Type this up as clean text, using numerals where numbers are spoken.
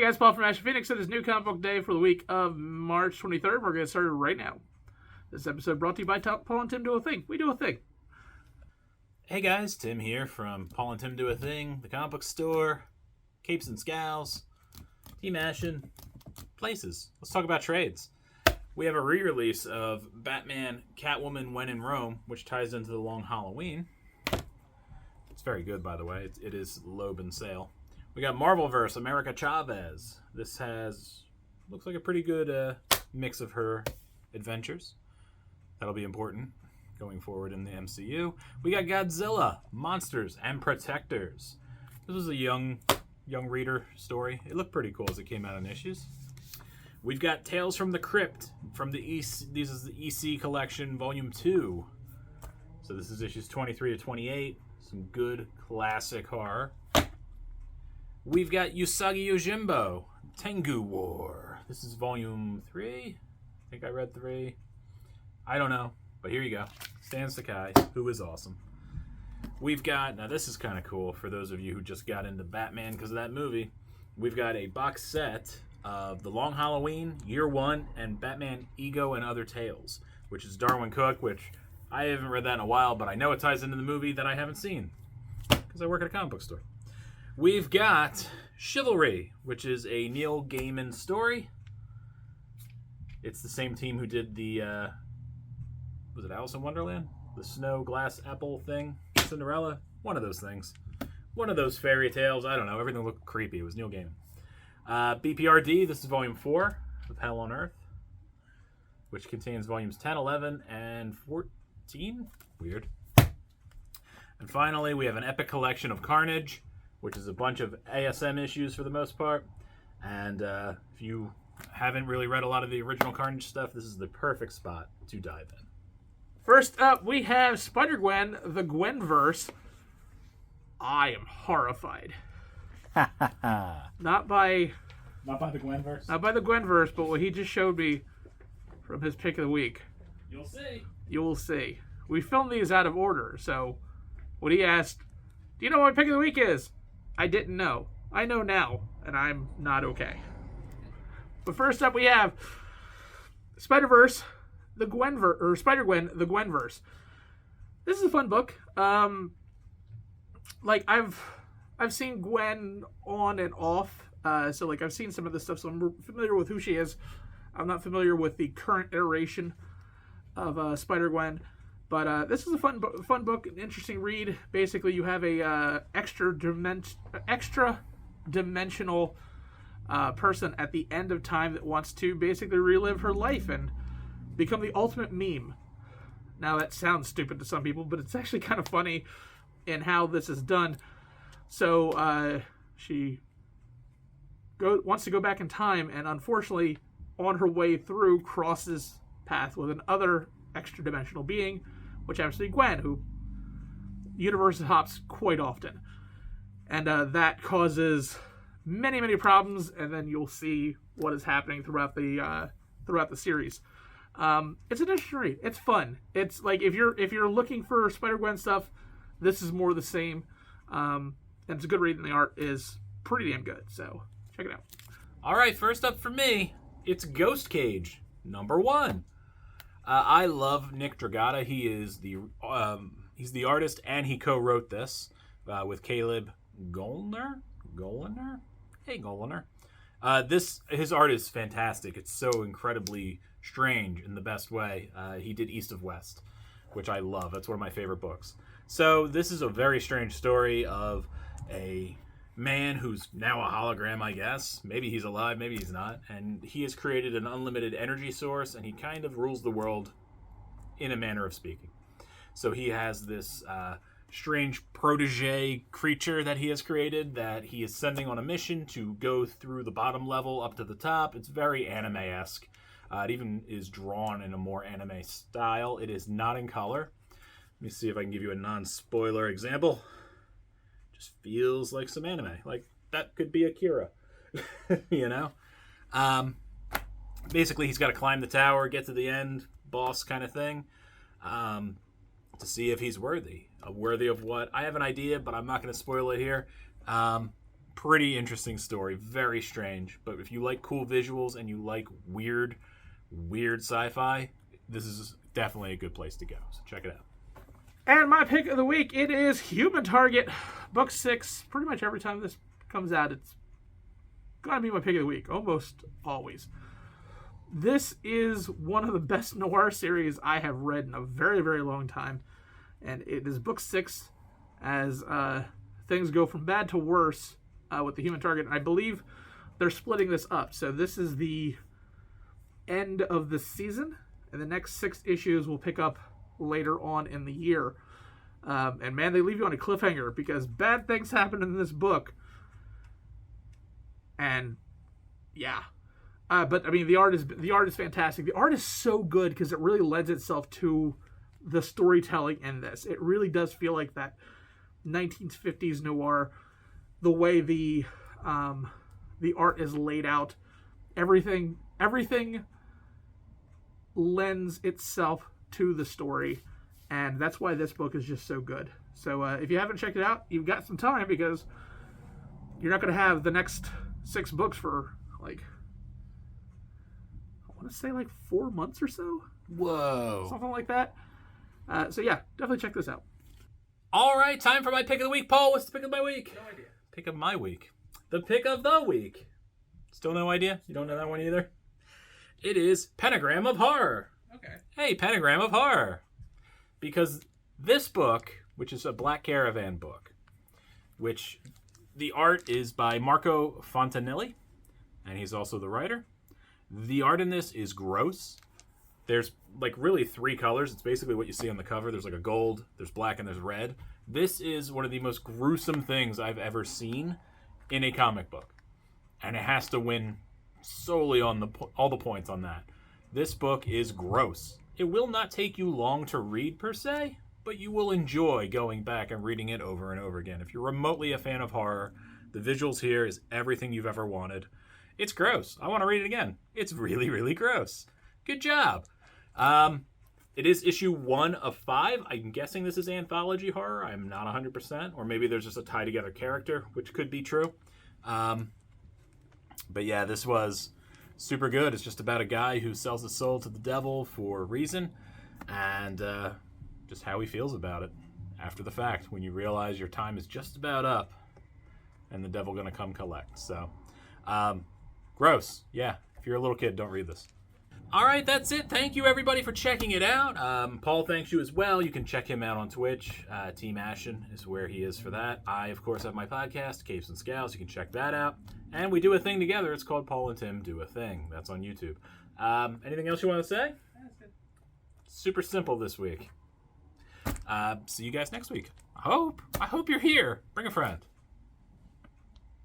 guys, Paul from Ashen Phoenix. It is New Comic Book Day for the week of March 23rd. We're going to get started right now. This episode brought to you by Paul and Tim Do a Thing. We do a thing. Hey guys, Tim here from Paul and Tim Do a Thing, the comic book store, Capes and Scowls, Team Ashen, places. Let's talk about trades. We have a re-release of Batman, Catwoman, When in Rome, which ties into the Long Halloween. It's very good, by the way. It is Loeb and Sale. We got Marvelverse, America Chavez. This looks like a pretty good mix of her adventures. That'll be important going forward in the MCU. We got Godzilla, Monsters, and Protectors. This was a young reader story. It looked pretty cool as it came out in issues. We've got Tales from the Crypt from the EC. This is the EC collection, Volume 2. So this is issues 23 to 28. Some good classic horror. We've got Usagi Yojimbo, Tengu War. This is Volume 3. I think I read 3. I don't know. But here you go. Stan Sakai, who is awesome. We've got, now this is kind of cool for those of you who just got into Batman because of that movie. We've got a box set of The Long Halloween, Year One, and Batman Ego and Other Tales, which is Darwin Cook, which I haven't read that in a while, but I know it ties into the movie that I haven't seen because I work at a comic book store. We've got Chivalry, which is a Neil Gaiman story. It's the same team who did the... was it Alice in Wonderland? The snow glass apple thing? Cinderella? One of those things. One of those fairy tales. I don't know. Everything looked creepy. It was Neil Gaiman. BPRD, this is Volume 4 of Hell on Earth, which contains Volumes 10, 11, and 14? Weird. And finally, we have an epic collection of Carnage, which is a bunch of ASM issues for the most part. And if you haven't really read a lot of the original Carnage stuff, this is the perfect spot to dive in. First up, we have SpiderGwen, the Gwenverse. I am horrified. Not by the Gwenverse? Not by the Gwenverse, but what he just showed me from his pick of the week. You'll see. You will see. We filmed these out of order, so when he asked, do you know what my pick of the week is? I didn't know. I know now, and I'm not okay. But first up, we have SpiderGwen, the Gwenverse. This is a fun book. I've seen Gwen on and off. So I've seen some of this stuff, so I'm familiar with who she is. I'm not familiar with the current iteration of Spider-Gwen. But this is a fun book, an interesting read. Basically, you have a extra dimensional person at the end of time that wants to basically relive her life and become the ultimate meme. Now, that sounds stupid to some people, but it's actually kind of funny in how this is done. So she wants to go back in time, and unfortunately, on her way through, crosses path with another extra-dimensional being, which happens to be Gwen, who universe hops quite often. And that causes many, many problems, and then you'll see what is happening throughout the series. It's an interesting read. It's fun. It's like if you're looking for Spider-Gwen stuff, this is more the same. And it's a good read, and the art is pretty damn good. So check it out. All right, first up for me, it's Ghost Cage #1. I love Nick Dragata. He is he's the artist, and he co-wrote this with Caleb Golner. Hey, Golner. His art is fantastic. It's so incredibly strange in the best way. He did East of West, which I love. That's one of my favorite books. So this is a very strange story of a man who's now a hologram, I guess. Maybe he's alive, maybe he's not. And he has created an unlimited energy source, and he kind of rules the world in a manner of speaking. So he has this strange protege creature that he has created that he is sending on a mission to go through the bottom level up to the top. It's very anime-esque. It even is drawn in a more anime style. It is not in color. Let me see if I can give you a non-spoiler example. Just feels like some anime. Like, that could be Akira. You know? Basically, he's got to climb the tower, get to the end, boss kind of thing, to see if he's worthy. Worthy of what? I have an idea, but I'm not going to spoil it here. Pretty interesting story. Very strange. But if you like cool visuals and you like weird sci-fi, this is definitely a good place to go. So check it out. And my pick of the week, it is Human Target, book 6. Pretty much every time this comes out, it's gotta be my pick of the week, almost always. This is one of the best noir series I have read in a very, very long time. And it is book 6 as things go from bad to worse with the Human Target. And I believe they're splitting this up. So this is the end of the season, and the next 6 issues will pick up later on in the year. And man, they leave you on a cliffhanger because bad things happen in this book. And yeah. But I mean, the art is fantastic. The art is so good because it really lends itself to the storytelling in this. It really does feel like that 1950s noir. The way the art is laid out, everything lends itself to the story, and that's why this book is just so good. So if you haven't checked it out, you've got some time because you're not going to have the next 6 books for like, I want to say like 4 months or so. Whoa. Something like that. So yeah, definitely check this out. All right, time for my pick of the week. Paul, what's the pick of my week? No idea. Pick of my week. The pick of the week. Still no idea? You don't know that one either? It is Pentagram of Horror. Okay. Hey, Pentagram of Horror. Because this book, which is a Black Caravan book, which the art is by Marco Fontanelli, and he's also the writer. The art in this is gross. There's like really 3 colors. It's basically what you see on the cover. There's like a gold, there's black, and there's red. This is one of the most gruesome things I've ever seen in a comic book. And it has to win solely on all the points on that. This book is gross. It will not take you long to read per se, but you will enjoy going back and reading it over and over again. If you're remotely a fan of horror, the visuals here is everything you've ever wanted. It's gross. I want to read it again. It's really, really gross. Good job. It is issue 1 of 5. I'm guessing this is anthology horror. I'm not 100%. Or maybe there's just a tie-together character, which could be true. But yeah, this was super good. It's just about a guy who sells his soul to the devil for a reason. And just how he feels about it after the fact. When you realize your time is just about up. And the devil going to come collect. So, gross. Yeah, if you're a little kid, don't read this. All right, that's it. Thank you, everybody, for checking it out. Paul thanks you as well. You can check him out on Twitch. Team Ashen is where he is for that. I, of course, have my podcast, Capes and Scowls. You can check that out. And we do a thing together. It's called Paul and Tim Do a Thing. That's on YouTube. Anything else you want to say? That's good. Super simple this week. See you guys next week. I hope you're here. Bring a friend.